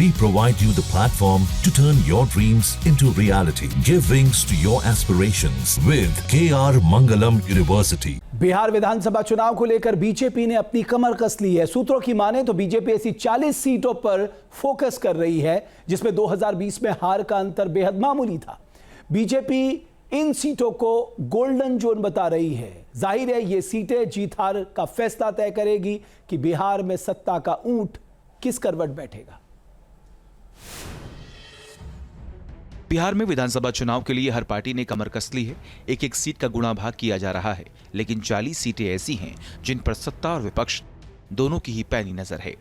We provide you the platform to turn your dreams into reality. Give wings to your aspirations with KR Mangalam University. Bihar विधानसभा चुनाव को लेकर BJP ने अपनी कमर कस ली है। सूत्रों की माने तो बीजेपी ऐसी 40 सीटों पर फोकस कर रही है जिसमें 2020 में हार का अंतर बेहद मामूली था। बीजेपी इन सीटों को गोल्डन जोन बता रही है। जाहिर है ये सीटें जीत हार का फैसला तय करेगी कि बिहार में सत्ता का ऊंट किस करवट बैठेगा। बिहार में विधानसभा चुनाव के लिए हर पार्टी ने कमर कस ली है। एक एक सीट का गुणा भाग किया जा रहा है, लेकिन 40 सीटें ऐसी हैं जिन पर सत्ता और विपक्ष दोनों की ही पैनी नजर है।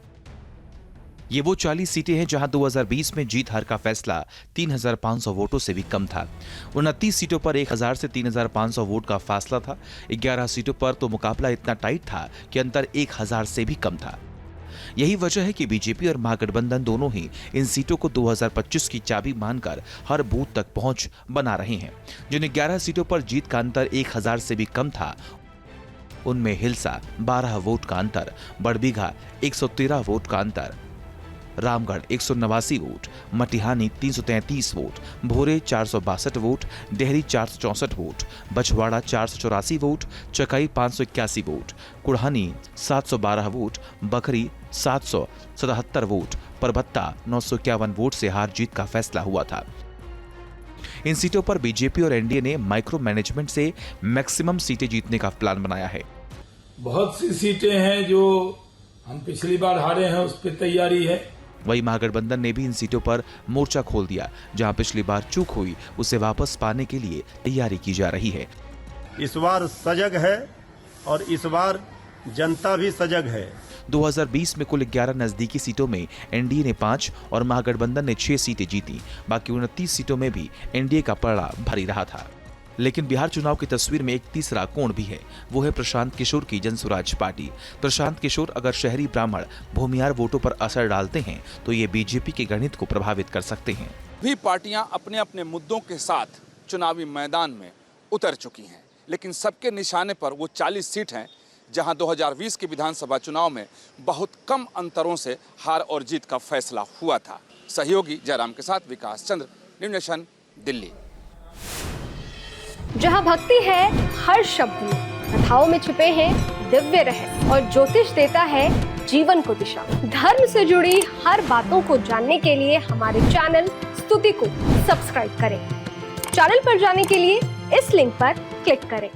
ये वो 40 सीटें हैं जहां 2020 में जीत हार का फैसला 3,500 वोटों से भी कम था। 29 सीटों पर 1,000 से 3,500 वोट का फासला था। 11 सीटों पर तो मुकाबला इतना टाइट था कि अंतर 1,000 से भी कम था। यही वजह है कि बीजेपी और महागठबंधन दोनों ही इन सीटों को 2025 की चाबी मानकर हर बूथ तक पहुंच बना रहे हैं। जिन 11 सीटों पर जीत का अंतर 1,000 से भी कम था, उनमें हिलसा 12 वोट का अंतर, बड़बीघा 113 वोट का अंतर, Ramgarh 189 vote, Matihani 333 vote, Bhore 462 vote, Dehri 464 vote, Bachhwara 484 vote, Chakai 581 vote, Kurhani 712 vote, Bakhri 777 vote, Parbatta 951 vote से हार जीत का फैसला हुआ था। इन सीटों पर बीजेपी और एनडीए ने माइक्रो मैनेजमेंट से मैक्सिमम सीटें जीतने का प्लान बनाया है। बहुत सी सीटें हैं जो हम पिछली बार हारे हैं, उस पर तैयारी है। वही महागठबंधन ने भी इन सीटों पर मोर्चा खोल दिया। जहां पिछली बार चूक हुई उसे वापस पाने के लिए तैयारी की जा रही है। इस बार सजग है और इस बार जनता भी सजग है। 2020 में कुल 11 नजदीकी सीटों में एनडीए ने 5 और महागठबंधन ने 6 सीटें जीती। बाकी 29 सीटों में भी एनडीए का पलड़ा भारी रहा था। लेकिन बिहार चुनाव की तस्वीर में एक तीसरा कोण भी है। वो है प्रशांत किशोर की जनसुराज पार्टी। प्रशांत किशोर अगर शहरी ब्राह्मण भूमियार वोटों पर असर डालते हैं तो ये बीजेपी के गणित को प्रभावित कर सकते हैं। भी पार्टियां अपने अपने मुद्दों के साथ चुनावी मैदान में उतर चुकी हैं, लेकिन सबके निशाने पर वो 40 सीट हैं जहां 2020 के विधानसभा चुनाव में बहुत कम अंतरों से हार और जीत का फैसला हुआ था। सहयोगी जयराम के साथ विकास चंद्र, न्यूज़ नेशन, दिल्ली। जहां भक्ति है हर शब्द में, कथाओं में छुपे हैं दिव्य रहस्य और ज्योतिष देता है जीवन को दिशा। धर्म से जुड़ी हर बातों को जानने के लिए हमारे चैनल स्तुति को सब्सक्राइब करें। चैनल पर जाने के लिए इस लिंक पर क्लिक करें।